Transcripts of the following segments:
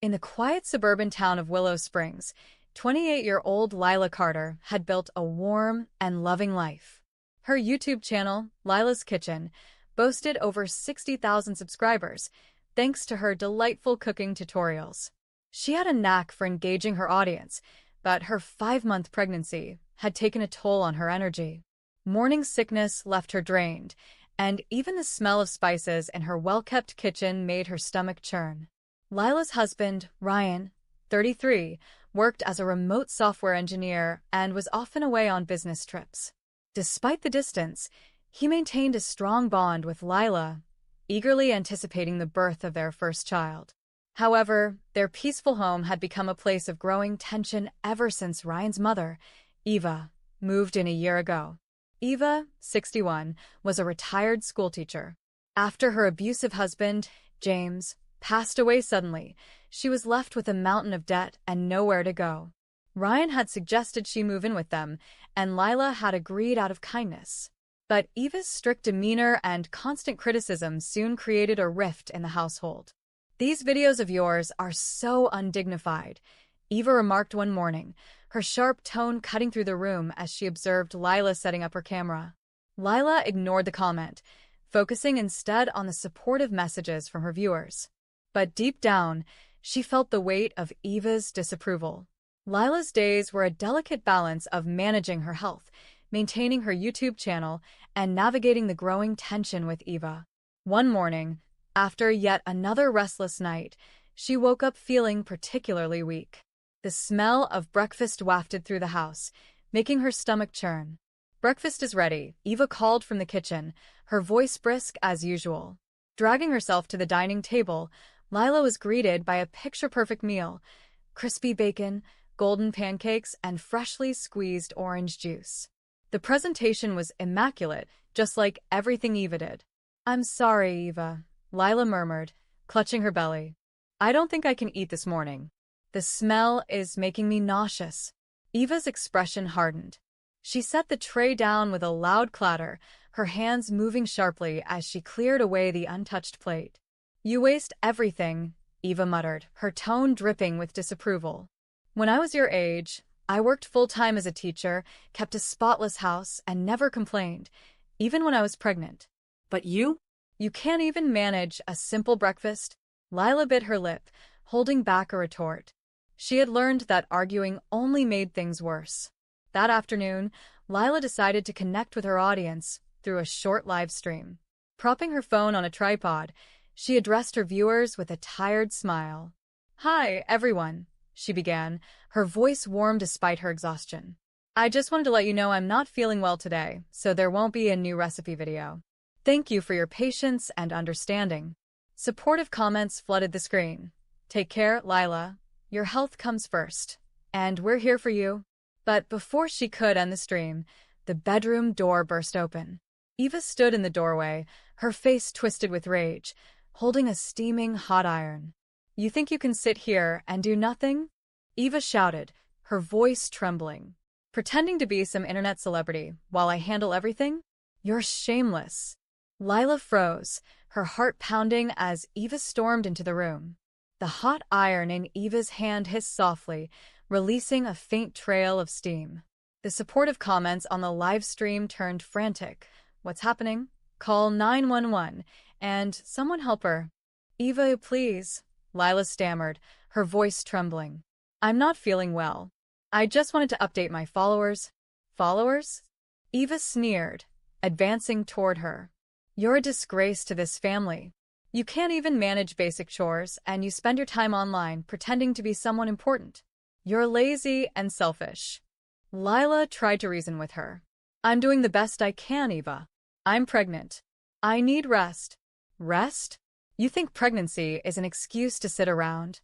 In the quiet suburban town of Willow Springs, 28-year-old Lila Carter had built a warm and loving life. Her YouTube channel, Lila's Kitchen, boasted over 60,000 subscribers, thanks to her delightful cooking tutorials. She had a knack for engaging her audience, but her 5-month pregnancy had taken a toll on her energy. Morning sickness left her drained, and even the smell of spices in her well-kept kitchen made her stomach churn. Lila's husband, Ryan, 33, worked as a remote software engineer and was often away on business trips. Despite the distance, he maintained a strong bond with Lila, eagerly anticipating the birth of their first child. However, their peaceful home had become a place of growing tension ever since Ryan's mother, Eva, moved in a year ago. Eva, 61, was a retired schoolteacher. After her abusive husband, James, passed away suddenly, she was left with a mountain of debt and nowhere to go. Ryan had suggested she move in with them, and Lila had agreed out of kindness. But Eva's strict demeanor and constant criticism soon created a rift in the household. "These videos of yours are so undignified," Eva remarked one morning, her sharp tone cutting through the room as she observed Lila setting up her camera. Lila ignored the comment, focusing instead on the supportive messages from her viewers. But deep down, she felt the weight of Eva's disapproval. Lila's days were a delicate balance of managing her health, maintaining her YouTube channel, and navigating the growing tension with Eva. One morning, after yet another restless night, she woke up feeling particularly weak. The smell of breakfast wafted through the house, making her stomach churn. "Breakfast is ready," Eva called from the kitchen, her voice brisk as usual. Dragging herself to the dining table, Lila was greeted by a picture-perfect meal: crispy bacon, golden pancakes, and freshly squeezed orange juice. The presentation was immaculate, just like everything Eva did. "I'm sorry, Eva," Lila murmured, clutching her belly. "I don't think I can eat this morning. The smell is making me nauseous." Eva's expression hardened. She set the tray down with a loud clatter, her hands moving sharply as she cleared away the untouched plate. "You waste everything," Eva muttered, her tone dripping with disapproval. "When I was your age, I worked full-time as a teacher, kept a spotless house, and never complained, even when I was pregnant. But you? You can't even manage a simple breakfast?" Lila bit her lip, holding back a retort. She had learned that arguing only made things worse. That afternoon, Lila decided to connect with her audience through a short live stream. Propping her phone on a tripod, she addressed her viewers with a tired smile. "Hi, everyone," she began, her voice warm despite her exhaustion. "I just wanted to let you know I'm not feeling well today, so there won't be a new recipe video. Thank you for your patience and understanding." Supportive comments flooded the screen. "Take care, Lila. Your health comes first. And we're here for you." But before she could end the stream, the bedroom door burst open. Eva stood in the doorway, her face twisted with rage, holding a steaming hot iron. "You think you can sit here and do nothing?" Eva shouted, her voice trembling. "Pretending to be some internet celebrity while I handle everything? You're shameless." Lila froze, her heart pounding as Eva stormed into the room. The hot iron in Eva's hand hissed softly, releasing a faint trail of steam. The supportive comments on the live stream turned frantic. "What's happening? Call 911, and someone help her." "Eva, please," Lila stammered, her voice trembling. "I'm not feeling well. I just wanted to update my followers." "Followers?" Eva sneered, advancing toward her. "You're a disgrace to this family. You can't even manage basic chores, and you spend your time online pretending to be someone important. You're lazy and selfish." Lila tried to reason with her. "I'm doing the best I can, Eva. I'm pregnant. I need rest." "Rest? You think pregnancy is an excuse to sit around?"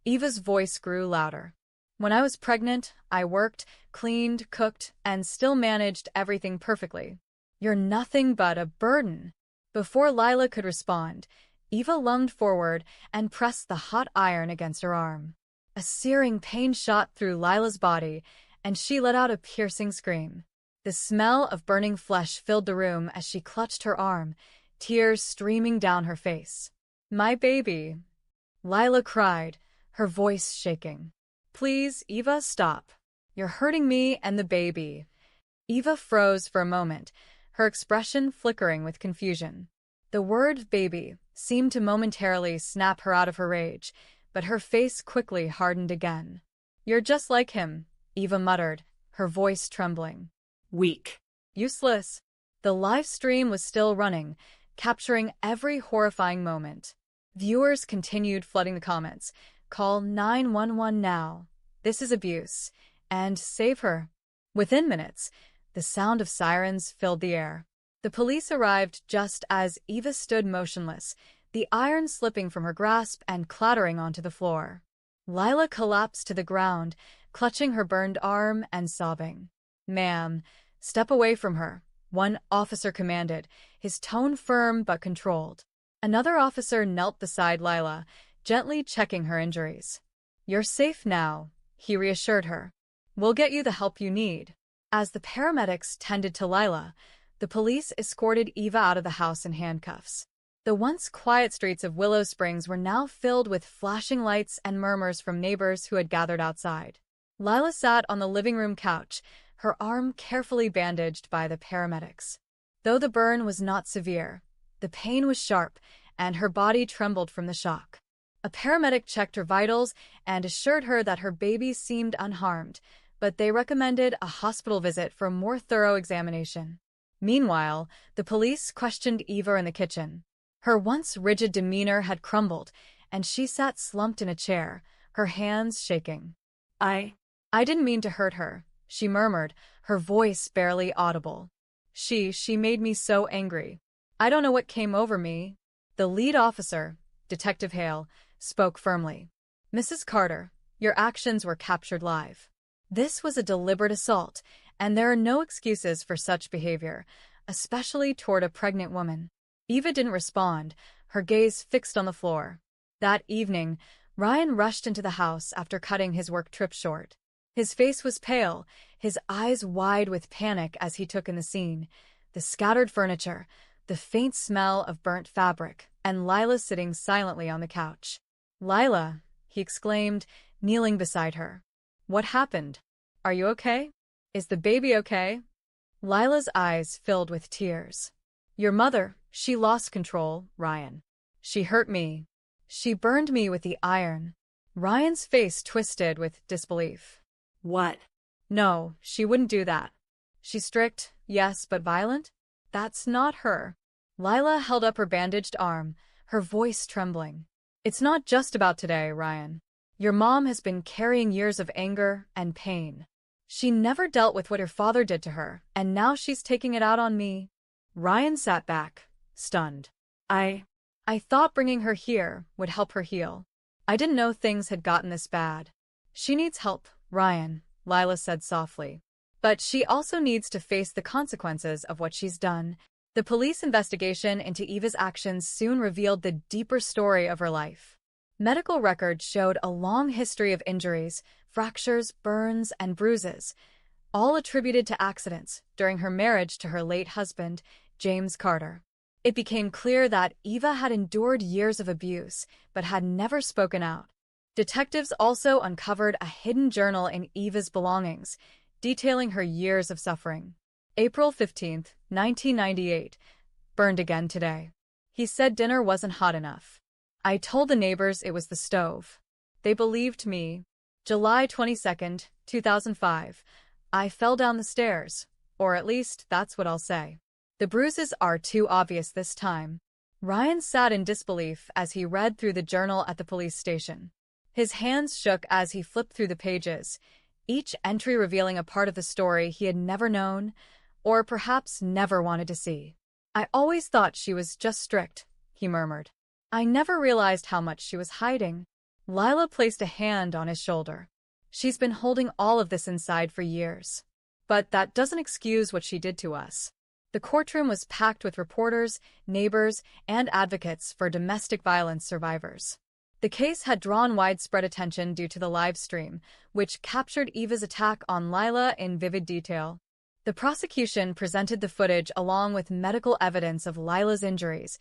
Eva's voice grew louder. "When I was pregnant, I worked, cleaned, cooked, and still managed everything perfectly. You're nothing but a burden." Before Lila could respond, Eva lunged forward and pressed the hot iron against her arm. A searing pain shot through Lila's body, and she let out a piercing scream. The smell of burning flesh filled the room as she clutched her arm, tears streaming down her face. "My baby," Lila cried, her voice shaking. "Please, Eva, stop. You're hurting me and the baby." Eva froze for a moment, her expression flickering with confusion. The word baby seemed to momentarily snap her out of her rage, but her face quickly hardened again. "You're just like him," Eva muttered, her voice trembling. Weak. Useless. The live stream was still running, capturing every horrifying moment. Viewers continued flooding the comments. "Call 911 now. This is abuse." And "Save her." Within minutes, the sound of sirens filled the air. The police arrived just as Eva stood motionless, the iron slipping from her grasp and clattering onto the floor. Lila collapsed to the ground, clutching her burned arm and sobbing. "Ma'am, step away from her," one officer commanded, his tone firm but controlled. Another officer knelt beside Lila, gently checking her injuries. "You're safe now," he reassured her. "We'll get you the help you need." As the paramedics tended to Lila, the police escorted Eva out of the house in handcuffs. The once quiet streets of Willow Springs were now filled with flashing lights and murmurs from neighbors who had gathered outside. Lila sat on the living room couch, her arm carefully bandaged by the paramedics. Though the burn was not severe, the pain was sharp, and her body trembled from the shock. A paramedic checked her vitals and assured her that her baby seemed unharmed, but they recommended a hospital visit for a more thorough examination. Meanwhile, the police questioned Eva in the kitchen. Her once rigid demeanor had crumbled, and she sat slumped in a chair, her hands shaking. I didn't mean to hurt her," she murmured, her voice barely audible. She made me so angry. I don't know what came over me." The lead officer, Detective Hale, spoke firmly. "Mrs. Carter, your actions were captured live. This was a deliberate assault, and there are no excuses for such behavior, especially toward a pregnant woman." Eva didn't respond, her gaze fixed on the floor. That evening, Ryan rushed into the house after cutting his work trip short. His face was pale, his eyes wide with panic as he took in the scene. The scattered furniture, the faint smell of burnt fabric, and Lila sitting silently on the couch. "Lila," he exclaimed, kneeling beside her. "What happened? Are you okay? Is the baby okay?" Lila's eyes filled with tears. "Your mother, she lost control, Ryan. She hurt me. She burned me with the iron." Ryan's face twisted with disbelief. What? "No, she wouldn't do that. She's strict, yes, but violent? That's not her." Lila held up her bandaged arm, her voice trembling. "It's not just about today, Ryan. Your mom has been carrying years of anger and pain. She never dealt with what her father did to her, and now she's taking it out on me." Ryan sat back, stunned. I thought bringing her here would help her heal. I didn't know things had gotten this bad." "She needs help, Ryan," Lila said softly. "But she also needs to face the consequences of what she's done." The police investigation into Eva's actions soon revealed the deeper story of her life. Medical records showed a long history of injuries, fractures, burns, and bruises, all attributed to accidents during her marriage to her late husband, James Carter. It became clear that Eva had endured years of abuse, but had never spoken out. Detectives also uncovered a hidden journal in Eva's belongings, detailing her years of suffering. April 15, 1998. "Burned again today. He said dinner wasn't hot enough. I told the neighbors it was the stove. They believed me." July 22, 2005. "I fell down the stairs, or at least that's what I'll say. The bruises are too obvious this time." Ryan sat in disbelief as he read through the journal at the police station. His hands shook as he flipped through the pages, each entry revealing a part of the story he had never known, or perhaps never wanted to see. "I always thought she was just strict," he murmured. "I never realized how much she was hiding." Lila placed a hand on his shoulder. "She's been holding all of this inside for years. But that doesn't excuse what she did to us." The courtroom was packed with reporters, neighbors, and advocates for domestic violence survivors. The case had drawn widespread attention due to the live stream, which captured Eva's attack on Lila in vivid detail. The prosecution presented the footage along with medical evidence of Lila's injuries,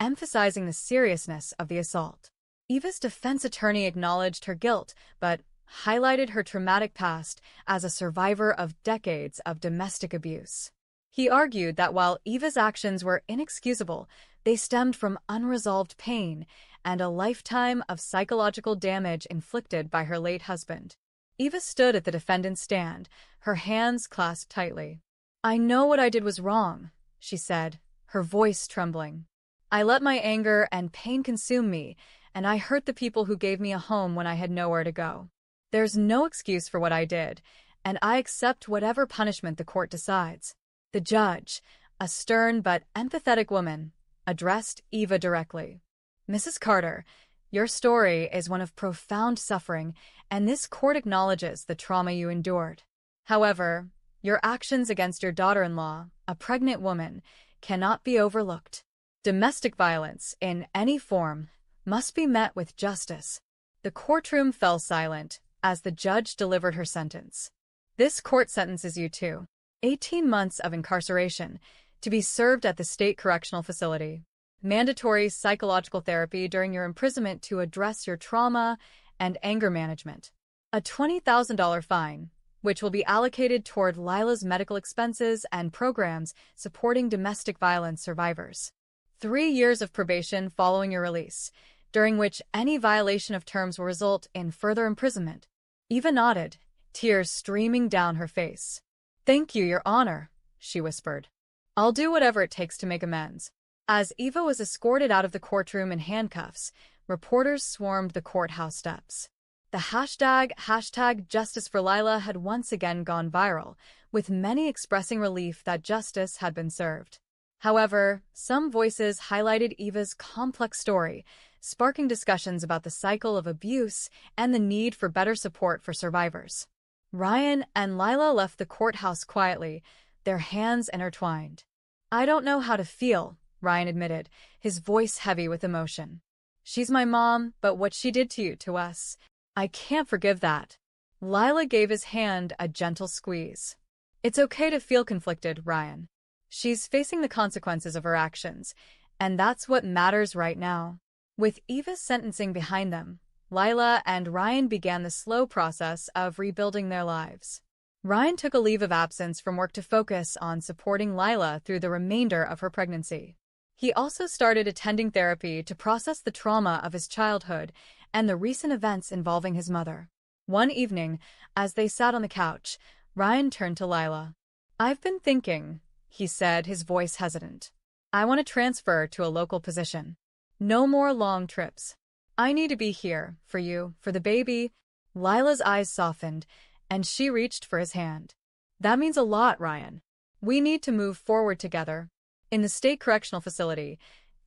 emphasizing the seriousness of the assault. Eva's defense attorney acknowledged her guilt, but highlighted her traumatic past as a survivor of decades of domestic abuse. He argued that while Eva's actions were inexcusable, they stemmed from unresolved pain and a lifetime of psychological damage inflicted by her late husband. Eva stood at the defendant's stand, her hands clasped tightly. "I know what I did was wrong," she said, her voice trembling. "I let my anger and pain consume me, and I hurt the people who gave me a home when I had nowhere to go. There's no excuse for what I did, and I accept whatever punishment the court decides." The judge, a stern but empathetic woman, addressed Eva directly. "Mrs. Carter, your story is one of profound suffering, and this court acknowledges the trauma you endured. However, your actions against your daughter-in-law, a pregnant woman, cannot be overlooked. Domestic violence, in any form, must be met with justice." The courtroom fell silent as the judge delivered her sentence. "This court sentences you to 18 months of incarceration, to be served at the state correctional facility. Mandatory psychological therapy during your imprisonment to address your trauma and anger management. A $20,000 fine, which will be allocated toward Lila's medical expenses and programs supporting domestic violence survivors. 3 years of probation following your release, during which any violation of terms will result in further imprisonment." Eva nodded, tears streaming down her face. "Thank you, Your Honor," she whispered. "I'll do whatever it takes to make amends." As Eva was escorted out of the courtroom in handcuffs, reporters swarmed the courthouse steps. The hashtag Justice for Lila had once again gone viral, with many expressing relief that justice had been served. However, some voices highlighted Eva's complex story, sparking discussions about the cycle of abuse and the need for better support for survivors. Ryan and Lila left the courthouse quietly, their hands intertwined. "I don't know how to feel," Ryan admitted, his voice heavy with emotion. "She's my mom, but what she did to you, to us, I can't forgive that." Lila gave his hand a gentle squeeze. "It's okay to feel conflicted, Ryan. She's facing the consequences of her actions, and that's what matters right now." With Eva's sentencing behind them, Lila and Ryan began the slow process of rebuilding their lives. Ryan took a leave of absence from work to focus on supporting Lila through the remainder of her pregnancy. He also started attending therapy to process the trauma of his childhood and the recent events involving his mother. One evening, as they sat on the couch, Ryan turned to Lila. "I've been thinking," he said, his voice hesitant. "I want to transfer to a local position. No more long trips. I need to be here, for you, for the baby." Lila's eyes softened, and she reached for his hand. "That means a lot, Ryan. We need to move forward together." In the state correctional facility,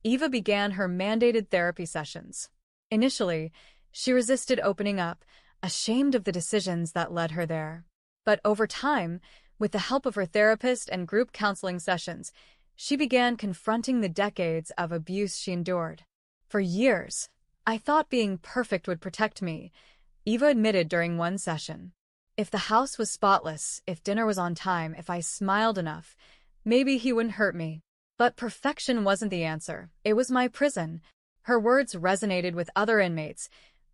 Eva began her mandated therapy sessions. Initially, she resisted opening up, ashamed of the decisions that led her there. But over time, with the help of her therapist and group counseling sessions, she began confronting the decades of abuse she endured. "For years, I thought being perfect would protect me," Eva admitted during one session. "If the house was spotless, if dinner was on time, if I smiled enough, maybe he wouldn't hurt me. But perfection wasn't the answer. It was my prison." Her words resonated with other inmates,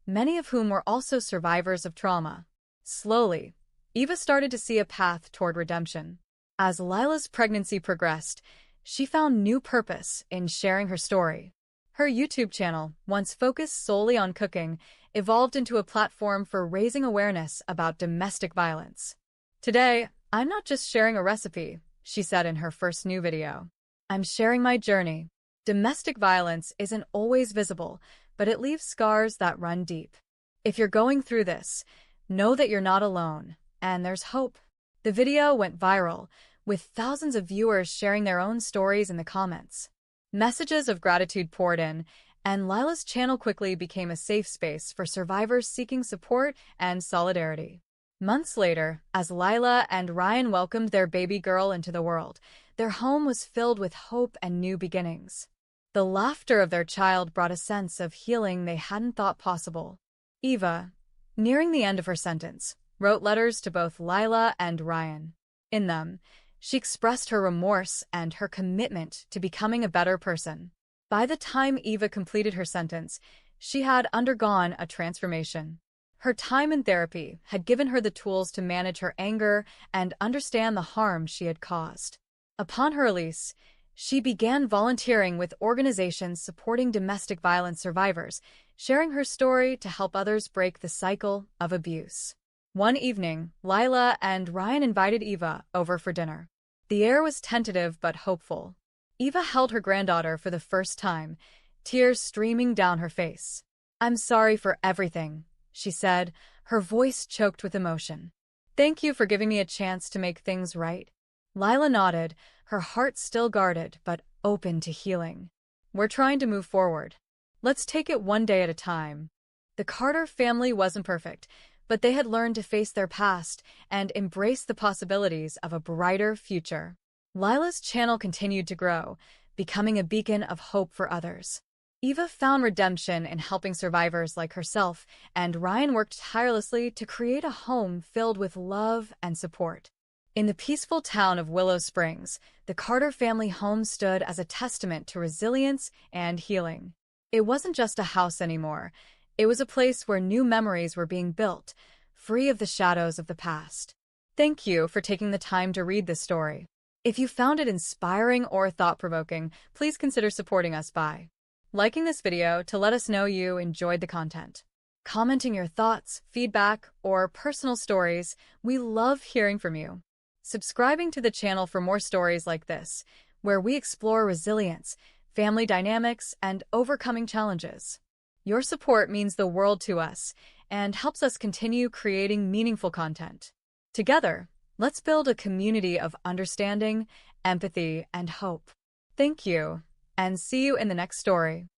many of whom were also survivors of trauma. Slowly, Eva started to see a path toward redemption. As Lila's pregnancy progressed, she found new purpose in sharing her story. Her YouTube channel, once focused solely on cooking, evolved into a platform for raising awareness about domestic violence. "Today, I'm not just sharing a recipe," she said in her first new video. "I'm sharing my journey. Domestic violence isn't always visible, but it leaves scars that run deep. If you're going through this, know that you're not alone, and there's hope." The video went viral, with thousands of viewers sharing their own stories in the comments. Messages of gratitude poured in, and Lila's channel quickly became a safe space for survivors seeking support and solidarity. Months later, as Lila and Ryan welcomed their baby girl into the world, their home was filled with hope and new beginnings. The laughter of their child brought a sense of healing they hadn't thought possible. Eva, nearing the end of her sentence, wrote letters to both Lila and Ryan. In them, she expressed her remorse and her commitment to becoming a better person. By the time Eva completed her sentence, She had undergone a transformation. Her time in therapy had given her the tools to manage her anger and understand the harm she had caused. Upon her release, she began volunteering with organizations supporting domestic violence survivors, sharing her story to help others break the cycle of abuse. One evening, Lila and Ryan invited Eva over for dinner. The air was tentative but hopeful. Eva held her granddaughter for the first time, tears streaming down her face. "I'm sorry for everything," she said, her voice choked with emotion. "Thank you for giving me a chance to make things right." Lila nodded, her heart still guarded but open to healing. "We're trying to move forward. Let's take it one day at a time." The Carter family wasn't perfect, but they had learned to face their past and embrace the possibilities of a brighter future. Lila's channel continued to grow, becoming a beacon of hope for others. Eva found redemption in helping survivors like herself, and Ryan worked tirelessly to create a home filled with love and support. In the peaceful town of Willow Springs, the Carter family home stood as a testament to resilience and healing. It wasn't just a house anymore. It was a place where new memories were being built, free of the shadows of the past. Thank you for taking the time to read this story. If you found it inspiring or thought-provoking, please consider supporting us by liking this video to let us know you enjoyed the content, commenting your thoughts, feedback, or personal stories. We love hearing from you. Subscribing to the channel for more stories like this, where we explore resilience, family dynamics, and overcoming challenges. Your support means the world to us and helps us continue creating meaningful content. Together, let's build a community of understanding, empathy, and hope. Thank you, and see you in the next story.